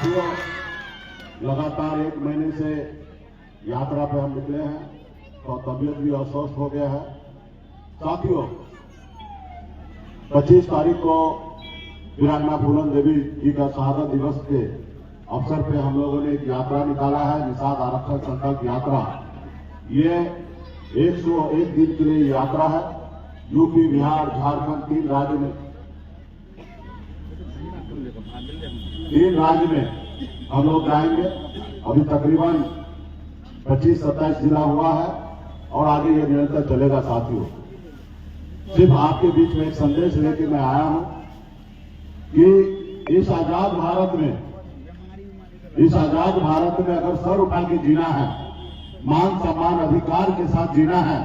साथियों, लगातार 1 महीने से यात्रा पे हम निकले हैं तो तबीयत भी अस्वस्थ हो गया है। साथियों, 25 तारीख को वीरांगना फूलन देवी जी का शहादत दिवस के अवसर पे हम लोगों ने एक यात्रा निकाला है, निषाद आरक्षण संकल्प यात्रा। ये 101 दिन के लिए यात्रा है। यूपी, बिहार, झारखंड 3 राज्य में हम लोग जाएंगे। अभी तकरीबन 25-27 जिला हुआ है और आगे ये निरंतर चलेगा। साथियों, सिर्फ आपके बीच में एक संदेश लेके मैं आया हूं कि इस आजाद भारत में अगर सर उठा के जीना है, मान सम्मान अधिकार के साथ जीना है,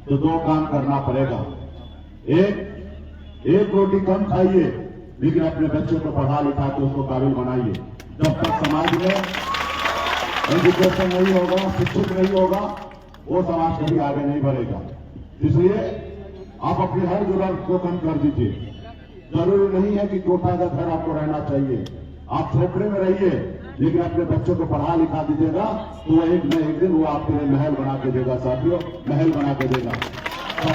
तो 2 काम करना पड़ेगा। एक रोटी कम खाइए, लेकिन अपने बच्चों को पढ़ा लिखा के उसको काबिल बनाइए। जब तक समाज में एजुकेशन नहीं होगा, शिक्षित नहीं होगा, वो समाज कभी आगे नहीं बढ़ेगा। इसलिए आप अपनी हर जरूरत को कम कर दीजिए। जरूरी नहीं है कि कोठा का घर आपको रहना चाहिए, आप झोपड़े में रहिए, लेकिन अपने बच्चों को पढ़ा लिखा दीजिएगा तो वो एक न एक दिन वो आपके लिए महल बना के देगा। साथियों, महल बना के देगा। तो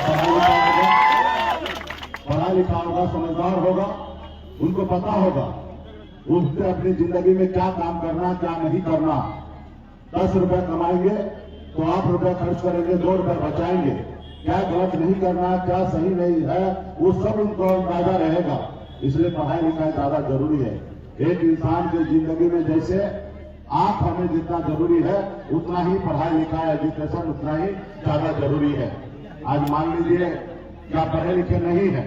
पढ़ा लिखा होगा, समझदार होगा, उनको पता होगा उससे अपनी जिंदगी में क्या काम करना, क्या नहीं करना। 10 रुपए कमाएंगे तो 8 रुपए खर्च करेंगे, 2 रुपए बचाएंगे। क्या गलत नहीं करना, क्या सही नहीं है, वो सब उनको अंदाजा रहेगा। इसलिए पढ़ाई लिखाई ज्यादा जरूरी है। एक इंसान की जिंदगी में जैसे आंख हमें जितना जरूरी है, उतना ही पढ़ाई लिखाई, एजुकेशन उतना ही ज्यादा जरूरी है। आज मान लीजिए कि आप पढ़े लिखे नहीं है,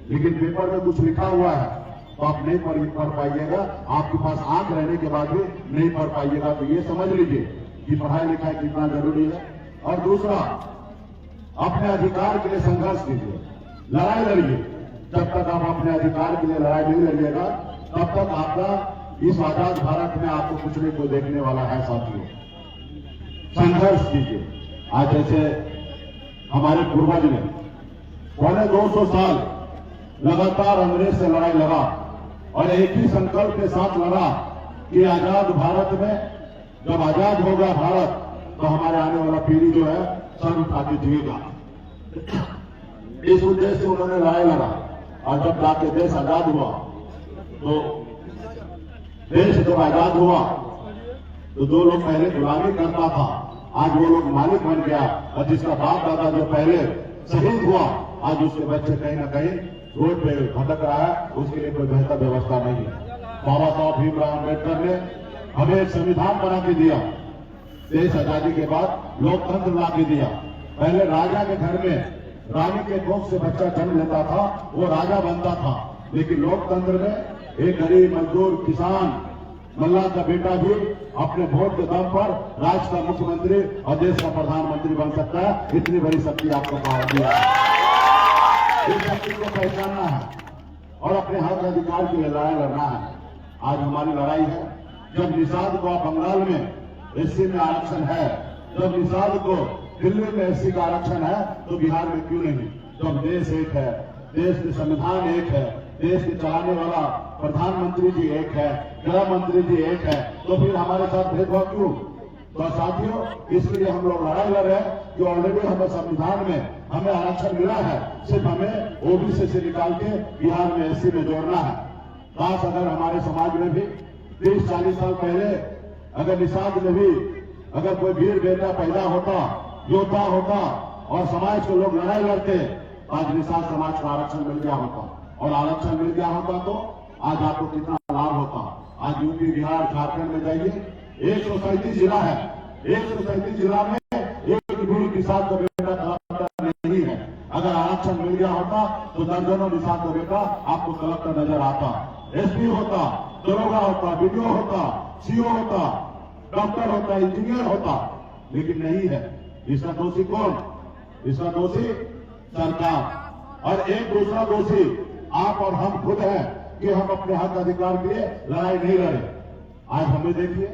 लेकिन पेपर में कुछ लिखा हुआ है तो आप नहीं पढ़ पाइएगा। आपके पास आंख रहने के बाद भी नहीं पढ़ पाइएगा। तो ये समझ लीजिए कि पढ़ाई लिखाई कितना जरूरी है। और दूसरा, अपने अधिकार के लिए संघर्ष कीजिए, लड़ाई लड़िए। जब तक आप अपने अधिकार के लिए लड़ाई नहीं लड़िएगा, तब तक आपका इस आजाद भारत में आपको कुछ नहीं को देखने वाला है। साथियों, संघर्ष कीजिए। आज जैसे हमारे पूर्वज ने 250 साल लगातार अंग्रेज से लड़ाई लड़ा और एक ही संकल्प के साथ लड़ा कि आजाद भारत में जब आजाद होगा भारत, तो हमारे आने वाला पीढ़ी जो है सर उठा के जिएगा। इस उद्देश्य से उन्होंने लड़ाई लड़ा। और जब जाके देश आजाद हुआ, तो देश जब आजाद हुआ तो 2 लोग पहले गुलामी करता था, आज वो लोग मालिक बन गया। और जिसका बाप दादा जो पहले शहीद हुआ, आज उसके बच्चे कहीं ना कहीं रोड पे भटक रहा है। उसके लिए कोई बेहतर व्यवस्था नहीं है। बाबा साहब भीमराव अम्बेडकर ने हमें एक संविधान बना के दिया। देश आजादी के बाद लोकतंत्र ला के दिया। पहले राजा के घर में रानी के कोख से बच्चा जन्म लेता था, वो राजा बनता था। लेकिन लोकतंत्र में एक गरीब मजदूर किसान मल्ला का बेटा भी अपने वोट के दम पर राज्य का मुख्यमंत्री और देश का प्रधानमंत्री बन सकता है। इतनी बड़ी शक्ति आपको पावर दिया है। इस शक्ति को पहचानना है और अपने हक अधिकार के लिए लड़ाई लड़ना है। आज हमारी लड़ाई है। जब निषाद को बंगाल में एससी में आरक्षण है, जब निषाद को दिल्ली में एससी का आरक्षण है, तो बिहार में क्यों नहीं? जब देश एक है, देश के संविधान एक है, देश के चलाने वाला प्रधानमंत्री जी एक है, गृह मंत्री जी एक है, तो फिर हमारे साथ भेदभाव क्यों? तो साथियों, इसके लिए हम लोग लड़ाई लड़ रहे हैं कि ऑलरेडी हमें संविधान में हमें आरक्षण मिला है। सिर्फ हमें ओबीसी से निकाल के बिहार में एससी में जोड़ना है। काश अगर हमारे समाज में भी 30-40 साल पहले अगर निषाद में भी अगर कोई वीर बेटा पैदा होता, योद्धा होता और समाज के लोग लड़ाई लड़ते, आज निषाद समाज को आरक्षण मिल गया होता। और आरक्षण मिल गया होता तो आज आपको कितना लाभ होता। आज यूपी, बिहार, झारखंड में जाइए, 137 जिला है। 137 जिला में एक भी निषाद का बेटा कलेक्टर नहीं है। अगर आरक्षण मिल गया होता तो दर्जनों निषाद का बेटा आपको कलेक्टर नजर आता, एसपी होता, दरोगा होता, बीडीओ होता, सीओ होता, डॉक्टर होता, इंजीनियर होता। लेकिन नहीं है। इसका दोषी कौन? इसका दोषी सरकार। और एक दूसरा दोषी आप और हम खुद हैं कि हम अपने हक अधिकार के लिए लड़ाई नहीं लड़े। आज हमें देखिए,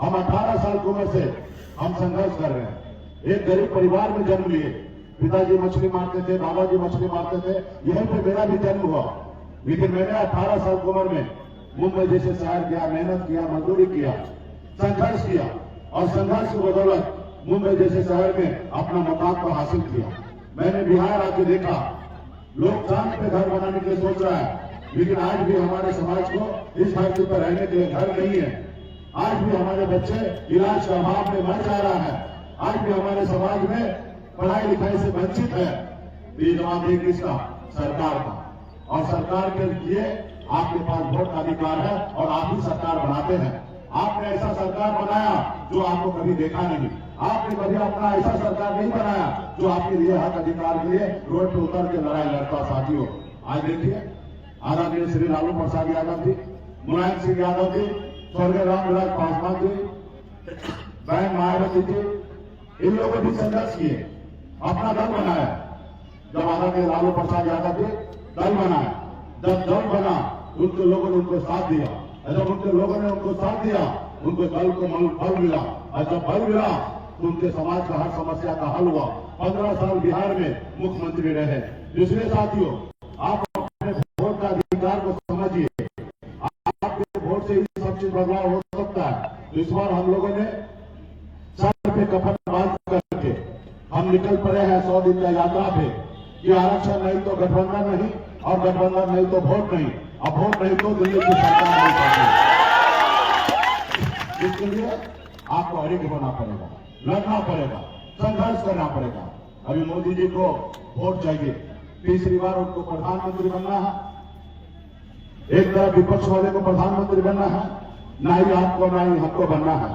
हम 18 साल की उम्र से हम संघर्ष कर रहे हैं। एक गरीब परिवार में जन्म लिए, पिताजी मछली मारते थे, दादाजी मछली मारते थे, यहीं पे मेरा भी जन्म हुआ। लेकिन मैंने 18 साल की उम्र में मुंबई जैसे शहर गया, मेहनत किया, मजदूरी किया, संघर्ष किया और संघर्ष की बदौलत मुंबई जैसे शहर में अपना मुकाम को हासिल किया। मैंने बिहार आके देखा, लोग चांद पे घर बनाने के लिए सोच रहा है, लेकिन आज भी हमारे समाज को इस धरती पर रहने के लिए घर नहीं है। आज भी हमारे बच्चे इलाज के अभाव में मर जा रहा है। आज भी हमारे समाज में पढ़ाई लिखाई से वंचित है। ये जवाब है किसका? सरकार का। और सरकार के लिए आपके पास वोट का अधिकार है और आप ही सरकार बनाते हैं। आपने ऐसा सरकार बनाया जो आपको कभी देखा नहीं। आपने कभी अपना ऐसा सरकार नहीं बनाया जो आपके लिए हक अधिकार के लिए रोड पे उतर के लड़ाई लड़ता। साथियों, आज देखिए, आदरणीय श्री लालू प्रसाद यादव जी, मुलायम सिंह यादव जी, स्वर्गीय रामविलास पासवान जी, बहन मायावती जी, इन लोगों ने भी संघर्ष किए, अपना दल बनाया। जब आदरणीय लालू प्रसाद यादव जी दल बनाया, जब दल बना, उनके लोगों ने उनको साथ दिया। जब उनके लोगों ने उनको साथ दिया, उनको दल को बल मिला। और जब बल मिला तो उनके समाज का हर समस्या का हल हुआ। 15 साल बिहार में मुख्यमंत्री रहे। इसलिए साथियों, आप अपने वोट का अधिकार को समझिए। आपके वोट से ही सब चीज बदलाव हो सकता है। इस बार हम लोगों ने सर पे कफन बांध करके हम निकल पड़े हैं 100 दिन का यात्रा पे कि आरक्षण नहीं तो गठबंधन नहीं, और गठबंधन नहीं तो वोट नहीं, अब वोट नहीं तो दिल्ली की सरकार नहीं पाती। इसके लिए आपको अड़िग होना पड़ेगा, लड़ना पड़ेगा, संघर्ष करना पड़ेगा। अभी मोदी जी को वोट चाहिए, तीसरी बार उनको प्रधानमंत्री बनना है। एक तरफ विपक्ष वाले को प्रधानमंत्री बनना है, ना ही आपको ना ही हमको बनना है।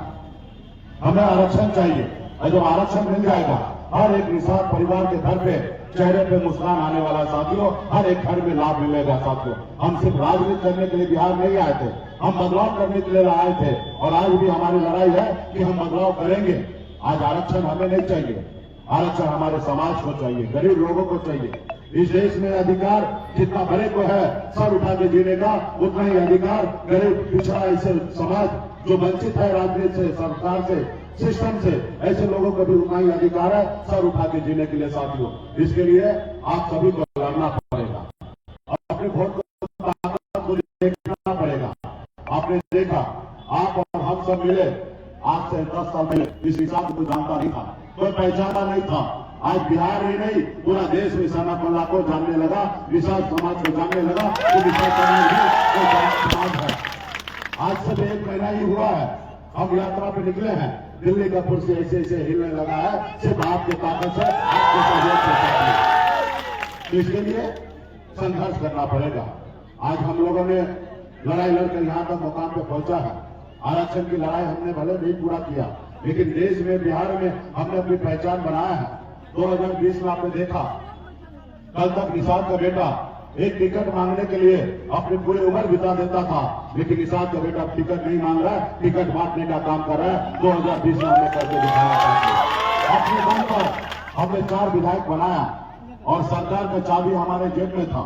हमें आरक्षण चाहिए, और जब आरक्षण मिल जाएगा, हर एक निषाद परिवार के घर पे चेहरे पे मुस्कान आने वाला। साथियों, हर एक घर में लाभ मिलेगा। साथियों, हम सिर्फ राजनीति करने के लिए बिहार नहीं आए थे, हम बदलाव करने के लिए आए थे। और आज भी हमारी लड़ाई है कि हम बदलाव करेंगे। आज आरक्षण हमें नहीं चाहिए, आरक्षण हमारे समाज को चाहिए, गरीब लोगों को चाहिए। इस देश में अधिकार जितना बड़े को है सर उठा के जीने का, उतना ही अधिकार गरीब पिछड़ा ऐसे समाज जो वंचित है राजनीति से, सरकार से, सिस्टम से, ऐसे लोगों को भी उतना ही अधिकार है सर उठा के जीने के लिए। साथियों, इसके लिए आप सभी को लड़ना पड़ेगा, अपने वोट को ताकत को देखना पड़ेगा। आपने देखा, आप और हम सब मिले आज से 10 साल पहले इस हिसाब को जानता नहीं था, कोई पहचाना नहीं था। आज बिहार ही नहीं, पूरा देश निशाना पल्ला को जानने लगा, विशाल समाज को जानने लगा कि विशाल समाज है। आज से 1 महीना ही हुआ है, हम यात्रा पे निकले हैं। दिल्ली का कुर्सी ऐसे ऐसे हिलने लगा है, सिर्फ आपके ताकत से, आपके सहयोग से। तो इसके लिए संघर्ष करना पड़ेगा। आज हम लोगों ने लड़ाई लड़कर यहाँ तक मुकाम पे पहुंचा है। आरक्षण की लड़ाई हमने भले नहीं पूरा किया, लेकिन देश में, बिहार में हमने अपनी पहचान बनाया है। 2020 में आपने देखा, कल तक निषाद का बेटा एक टिकट मांगने के लिए अपनी पूरी उम्र बिता देता था, लेकिन निषाद का बेटा टिकट नहीं मांग रहा है, टिकट बांटने का काम कर रहा है। 2020 में हमने करके दिखाया था। अपने दम पर हमने 4 विधायक बनाया और सरकार का चाबी हमारे जेब में था।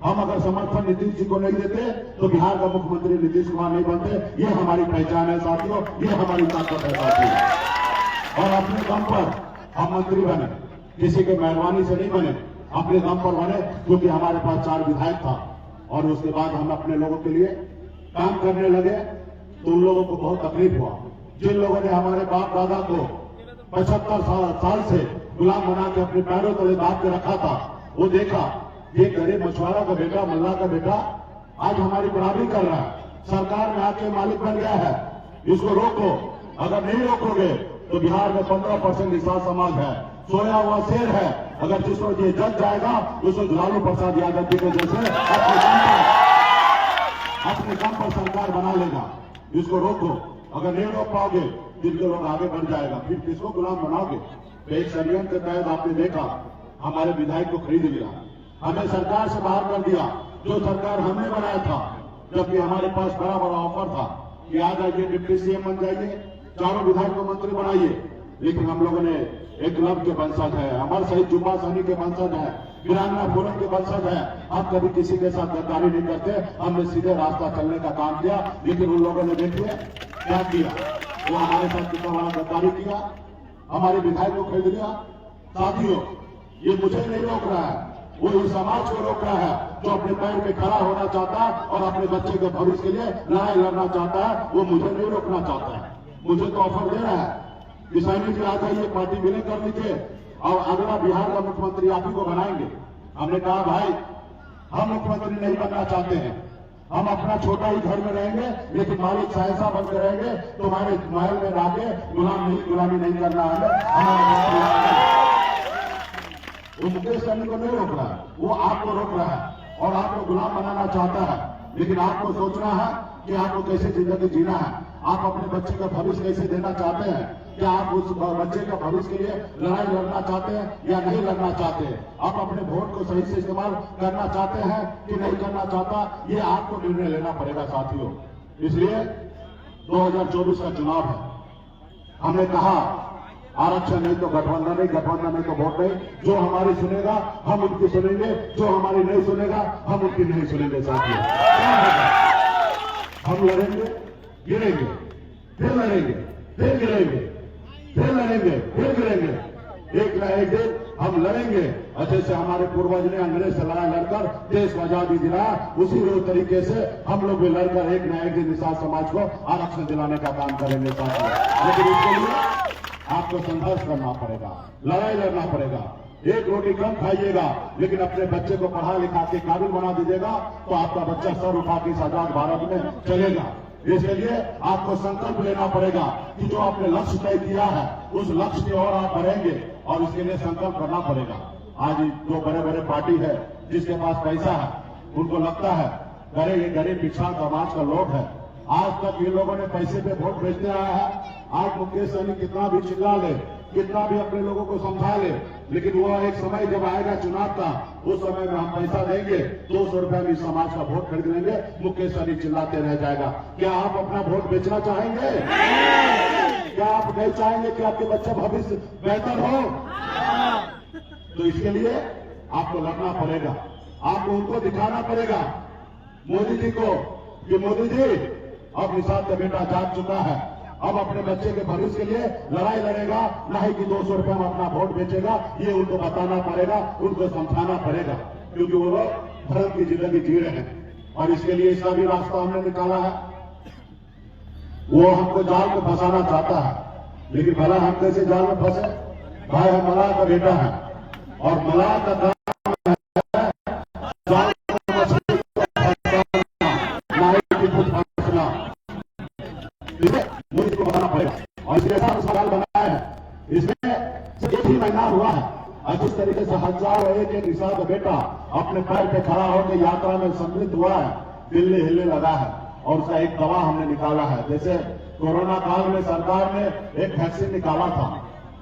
हम अगर समर्थन नीतीश जी को नहीं देते तो बिहार का मुख्यमंत्री नीतीश कुमार नहीं बनते। ये हमारी पहचान है साथियों, ये हमारी ताकत है साथियों। और अपने दम पर हम मंत्री बने, किसी के मेहरबानी से नहीं बने, अपने दम पर बने, क्योंकि हमारे पास 4 विधायक था। और उसके बाद हम अपने लोगों के लिए काम करने लगे तो उन लोगों को बहुत तकलीफ हुआ। जिन लोगों ने हमारे बाप दादा को 75 साल से गुलाम बना के अपने पैरों तले दाब के रखा था, वो देखा ये गरीब मछुआरा का बेटा, मल्ला का बेटा आज हमारी बराबरी कर रहा है, सरकार में आके मालिक बन गया है। इसको रोको, अगर नहीं रोकोगे तो बिहार में 15% निषाद समाज है, सोया हुआ शेर है। अगर जिसको ये जग जाएगा उसको लालू प्रसाद यादव जी के जैसे अपने दम पर सरकार बना लेगा। इसको रोको, अगर नहीं रोक पाओगे जिनके लोग आगे बढ़ जाएगा, फिर किसको गुलाम बनाओगे। तो एक षड्यंत्र के तहत आपने देखा हमारे विधायक को खरीद लिया, हमें सरकार से बाहर कर दिया, जो सरकार हमने बनाया था। जबकि हमारे पास बड़ा बड़ा ऑफर था कि आ जाइए, डिप्टी सीएम बन जाइए, 4 विधायक को मंत्री बनाइए। लेकिन हम लोगों ने एक क्लब के वंशज है, अमर शहीद जुम्मा सहनी के वंशज है, वीरांगना फोरम के वंशज है, हम कभी किसी के साथ गद्दारी नहीं करते, हमने सीधे रास्ता चलने का काम किया। लेकिन उन लोगों ने देखिए क्या किया, वो हमारे साथ कितना बड़ा गद्दारी किया, हमारे विधायक को खरीद लिया। साथियों, ये मुझे नहीं रोक रहा है, वो इस समाज को रोक रहा है जो अपने पैर पे खड़ा होना चाहता है और अपने बच्चे के भविष्य के लिए लड़ाई लड़ना चाहता है। वो मुझे नहीं रोकना चाहता है। मुझे तो ऑफर दे रहा है कि सैनिक जी आ जाइए, पार्टी विलय कर लीजिए और अगला बिहार का मुख्यमंत्री आप ही को बनाएंगे। हमने कहा भाई हम मुख्यमंत्री नहीं बनना चाहते हैं, हम अपना छोटा ही घर में रहेंगे, लेकिन मालिक सहसा बनकर रहेंगे। तुम्हारे महल में लाके गुलामी नहीं करना है। वो मुकेश सहनी को नहीं रोक रहा है, वो आपको रोक रहा है और आपको गुलाम बनाना चाहता है। लेकिन आपको सोचना है कि आपको कैसे जिंदगी जीना है, आप अपने बच्चे का भविष्य कैसे देना चाहते हैं, क्या आप उस बच्चे का भविष्य के लिए लड़ाई लड़ना चाहते हैं या नहीं लड़ना चाहते हैं, आप अपने वोट को सही से इस्तेमाल करना चाहते हैं कि नहीं करना चाहता, ये आपको निर्णय लेना पड़ेगा साथियों। इसलिए 2024 का चुनाव है। हमने कहा आरक्षण नहीं तो गठबंधन नहीं, गठबंधन नहीं तो वोट नहीं। जो हमारी सुनेगा हम उनकी सुनेंगे, जो हमारी नहीं सुनेगा हम उनकी नहीं सुनेंगे साथियों। हम लड़ेंगे, गिरेंगे, फिर लड़ेंगे, फिर गिरेंगे, फिर लड़ेंगे, फिर गिरेंगे। एक न एक दिन हम लड़ेंगे। अच्छे से हमारे पूर्वज ने अंग्रेज से लड़ाई लड़कर देश को आजादी दिलाया, उसी तरीके से हम लोग भी लड़कर एक न एक दिन निषाद समाज को आरक्षण दिलाने का काम करेंगे साथियों। लेकिन इसके लिए आपको संघर्ष करना पड़ेगा, लड़ाई लड़ना पड़ेगा। एक रोटी कम खाइएगा लेकिन अपने बच्चे को पढ़ा लिखा के काबिल बना दीजिएगा तो आपका बच्चा सर उठा के इस आजाद भारत में चलेगा। इसके लिए आपको संकल्प लेना पड़ेगा कि जो आपने लक्ष्य तय किया है उस लक्ष्य की ओर आप बढ़ेंगे और इसके लिए संकल्प करना पड़ेगा। आज जो बड़े बड़े पार्टी है, जिसके पास पैसा है, उनको लगता है गरीब पिछड़ा समाज का लोग है। आज तक ये लोगों ने पैसे पे वोट भेजते आया है। आज मुकेश सहनी कितना भी चिल्ला ले, कितना भी अपने लोगों को समझा ले, लेकिन वो एक समय जब आएगा चुनाव का, उस समय में हम पैसा देंगे, 200 रुपए में समाज का वोट खरीद लेंगे, मुकेश सहनी चिल्लाते रह जाएगा। क्या आप अपना वोट बेचना चाहेंगे? क्या आप नहीं चाहेंगे कि आपके बच्चे भविष्य बेहतर हो? तो इसके लिए आपको लड़ना पड़ेगा, आपको उनको दिखाना पड़ेगा मोदी जी को कि मोदी जी अब निषाद का बेटा जाग चुका है, अब अपने बच्चे के भविष्य के लिए लड़ाई लड़ेगा, नहीं कि 200 रुपए में अपना वोट बेचेगा। ये उनको बताना पड़ेगा, उनको समझाना पड़ेगा, क्योंकि वो लोग धर्म की जिंदगी जी रहे हैं और इसके लिए इसका भी रास्ता हमने निकाला है। वो हमको जाल में फंसाना चाहता है, लेकिन भला हम कैसे जाल में फंसे? भाई हम मलाह का बेटा है और मलाह का काम है जाल में मछली को फंसाना, नहीं कि खुद फंसना। मुझे को बताना पड़ेगा और इसलिए ऐसा अस्पताल बनाया है, इसमें एक ही महीना हुआ है और जिस तरीके से हजारों एक निषाद बेटा अपने पैर पे खड़ा होकर यात्रा में सम्मिलित हुआ है, दिल्ली हिलने लगा है और उसका एक दवा हमने निकाला है। जैसे कोरोना काल में सरकार ने एक वैक्सीन निकाला था,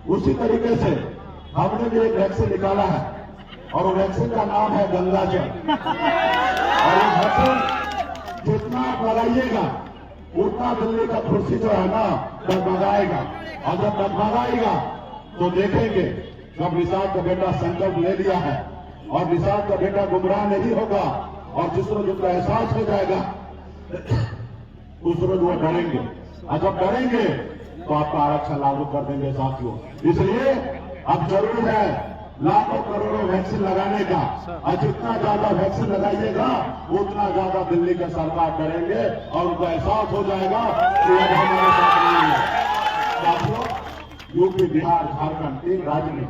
उसी तरीके से हमने भी एक वैक्सीन निकाला है और वो वैक्सीन का नाम है गंगाजल। और ये वैक्सीन जितना आप लगाइएगा उतना दिल्ली का कुर्सी जो है ना डगमगाएगा और जब डगमगाएगा तो देखेंगे जब निषाद का बेटा संकल्प ले लिया है और निषाद का बेटा गुमराह नहीं होगा और जिस रोज उनका एहसास हो जाएगा उस रोज वो डरेंगे और जब डरेंगे तो आपका आरक्षण लागू कर देंगे साथियों। इसलिए अब जरूरी है लाखों करोड़ों वैक्सीन लगाने का और जितना ज्यादा वैक्सीन लगाइएगा उतना ज्यादा दिल्ली के सरकार करेंगे और उनको एहसास हो जाएगा कि अब हमारे साथ नहीं है। साथियों, यूपी, बिहार, झारखंड 3 राज्य में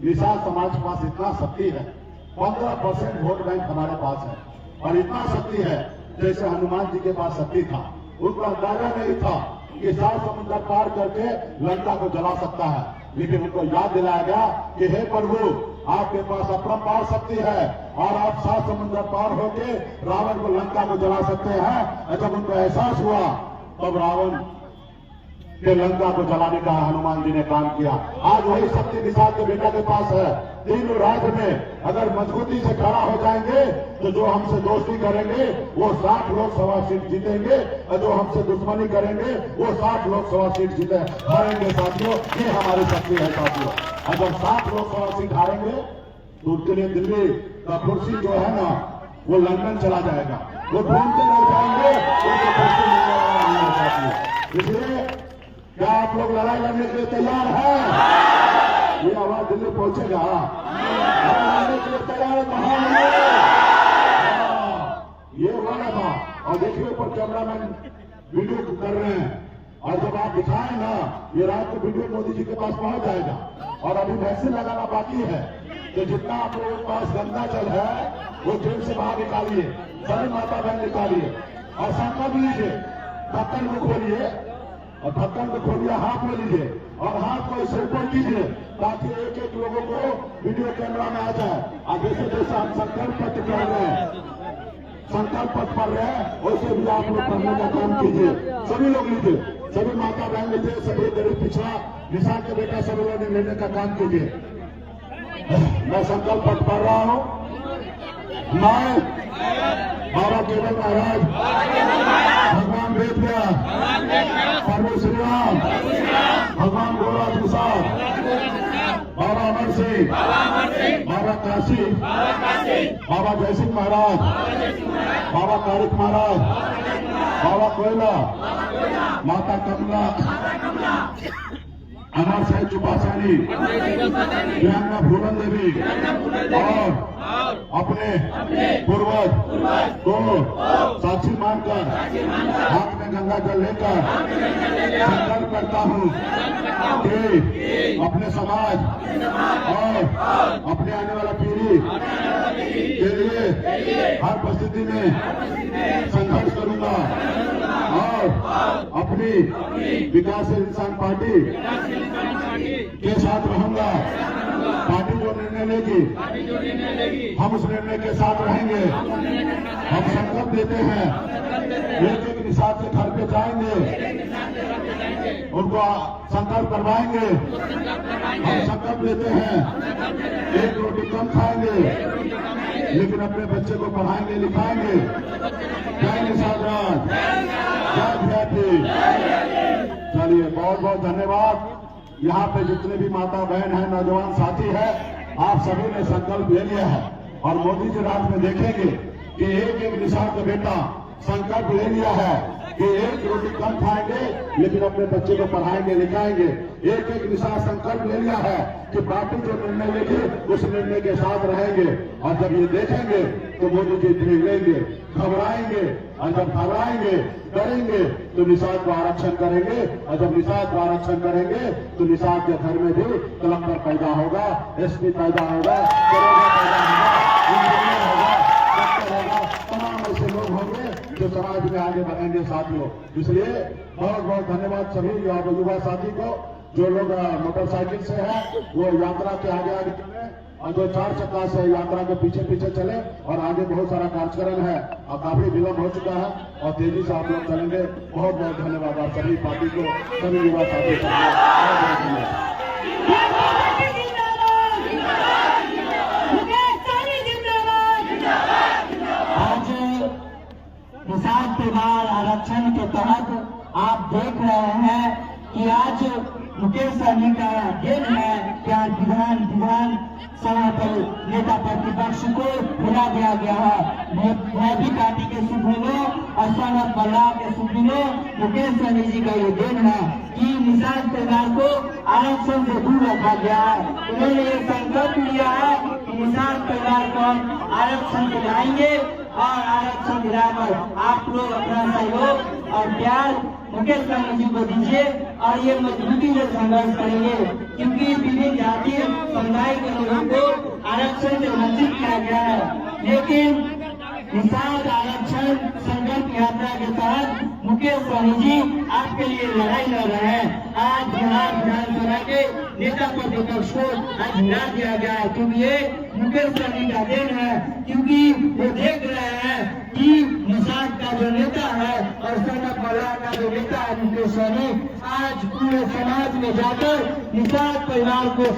निषाद समाज के पास इतना शक्ति है, 15% वोट बैंक हमारे पास है और इतना शक्ति है जैसे हनुमान जी के पास शक्ति था। उनको अंदाजा नहीं था कि 7 समुद्र पार करके लंका को जला सकता है, लेकिन उनको याद दिलाया गया कि हे प्रभु आपके पास अपरंपार शक्ति है और आप 7 समुद्र पार होके रावण को लंका को जला सकते हैं। जब उनको एहसास हुआ तब रावण के लंका को जलाने का हनुमान जी ने काम किया। आज वही शक्ति निषाद के बेटा के पास है। तीनों राज्य में अगर मजबूती से खड़ा हो जाएंगे तो जो हमसे दोस्ती करेंगे वो 60 लोकसभा सीट जीतेंगे और जो हमसे दुश्मनी करेंगे वो 60 लोकसभा सीट जीते हारेंगे साथियों। ये हमारी शक्ति है साथियों। और जब 60 लोकसभा सीट हारेंगे तो उसके लिए दिल्ली का कुर्सी जो है ना वो लंदन चला जाएगा, वो ढूंढते रह जाएंगे, उनको कुर्सी मिलने वाला नहीं है साथियों। इसलिए क्या आप लोग लड़ाई लड़ने के लिए तैयार हैं? ये आवाज दिल्ली पहुंचेगा, हम लड़ने के लिए तैयार है। ये वाला था। और देखिए ऊपर कैमरामैन वीडियो कर रहे हैं, और जब आप दिखाएं ना, ये रात को वीडियो मोदी जी के पास पहुंच जाएगा। और अभी वैक्सीन लगाना बाकी है, तो जितना आप लोगों के पास गंदा जल है वो जेल से बाहर निकालिए, सभी माता बहन निकालिए, और संकल्प लीजिए, ढक्कन को खोलिए, और ढक्कन को खोलिए, हाथ में लीजिए, और हाथ को इसे ऊपर कीजिए, ताकि एक एक लोगों को वीडियो कैमरा में आ जाए। और जैसे जैसे हम संकल्प पत्र कर रहे हैं, संकल्प पत्र पढ़ रहे हैं, वैसे भी आप लोग पढ़ने का काम कीजिए। सभी लोग लीजिए, सभी माता बहन लीजिए, सभी गरीब पिछड़ा निशान के बेटा सभी लोग लेने का काम कीजिए। मैं संकल्प पत्र पढ़ रहा हूँ। मैं बाबा केवल महाराज, भगवान वेद व्यास, प्रभु श्री राम, भगवान गोरख प्रसाद, बाबा अमर सिंह, बाबा काशी, बाबा जयसिंह महाराज, बाबा तारिक महाराज, बाबा कोयला, माता कमला, अमर साहिब चुपासानी, ज्ञाना भूलन देवी, और अपने पूर्वज को साक्षी मानकर हाथ में गंगा जल लेकर संकल्प करता हूँ कि अपने समाज और अपने आने वाला पीढ़ी के लिए हर परिस्थिति में संघर्ष करूंगा, और अपनी विकासशील इंसान पार्टी के साथ रहूंगा। पार्टी जो निर्णय लेगी हम उस निर्णय के साथ रहेंगे। हम संकल्प लेते हैं, एक एक निषाद के घर पे जाएंगे, उनको संकल्प करवाएंगे। हम संकल्प लेते हैं, एक रोटी कम खाएंगे, लेकिन अपने बच्चे को पढ़ाएंगे लिखाएंगे। जय निषाद राज, जय भ्याती। चलिए, बहुत बहुत धन्यवाद। यहाँ पे जितने भी माता बहन है, नौजवान साथी है, आप सभी ने संकल्प ले लिया है, और मोदी जी रात में देखेंगे कि एक एक निषाद का बेटा संकल्प ले लिया है कि एक रोटी कम खाएंगे, लेकिन अपने बच्चे को पढ़ाएंगे लिखाएंगे। एक एक निषाद संकल्प ले लिया है कि पार्टी जो निर्णय लेगी उस निर्णय के साथ रहेंगे। और जब ये देखेंगे तो मोदी जी इतने लेंगे, घबराएंगे, और जब घबराएंगे डरेंगे तो निषाद को आरक्षण करेंगे। और जब निषाद को आरक्षण करेंगे तो निषाद के घर में भी कलेक्टर पैदा होगा, एसपी पैदा होगा, दरोगा पैदा होगा, इंजीनियर होगा, डॉक्टर होगा, तमाम ऐसे लोग होंगे जो समाज में आगे बढ़ेंगे साथियों। इसलिए बहुत बहुत धन्यवाद सभी युवा साथी को। जो लोग मोटरसाइकिल से है वो यात्रा के आगे आगे चले, और जो 4 चक्का से यात्रा के पीछे पीछे चले। और आगे बहुत सारा कार्यक्रम है, और काफी विलंब हो चुका है, और तेजी से आप लोग चलेंगे। बहुत बहुत धन्यवाद आप सभी पार्टी को, सभी युवा साथी को। आज निषाद परिवार आरक्षण के तहत आप देख रहे हैं कि आज मुकेश सहनी का दिन है कि आज विधान सभा पर नेता प्रतिपक्ष को बुला दिया गया है। मैं भी पार्टी के सुप्रीमो और सौरभ बल्लाह के सुप्रीमो मुकेश सहनी जी का ये दिन है कि निषाद परिवार को आरक्षण से दूर रखा गया है। उन्होंने ये संकल्प लिया है कि निषाद परिवार को हम आरक्षण दिलाएंगे, और आरक्षण दिलाकर आप लोग अपना सहयोग और प्यार मुकेश सहनी जी को दीजिए, और ये मजबूती से संघर्ष करेंगे, क्योंकि विभिन्न जाति समुदाय के लोगों को आरक्षण से वंचित किया गया है। लेकिन निषाद आरक्षण संकल्प यात्रा के तहत मुकेश सहनी जी आपके लिए लड़ाई लड़ रहे हैं। आज बिहार विधानसभा के नेता प्रतिपक्ष को आज हिला दिया गया है, क्योंकि ये मुकेश सहनी का दिन है, क्योंकि वो देख रहे हैं कि निषाद का जो नेता है और सौरभ बल्लाह का जो नेता है मुकेश सहनी, आज पूरे समाज में जाकर निषाद परिवार को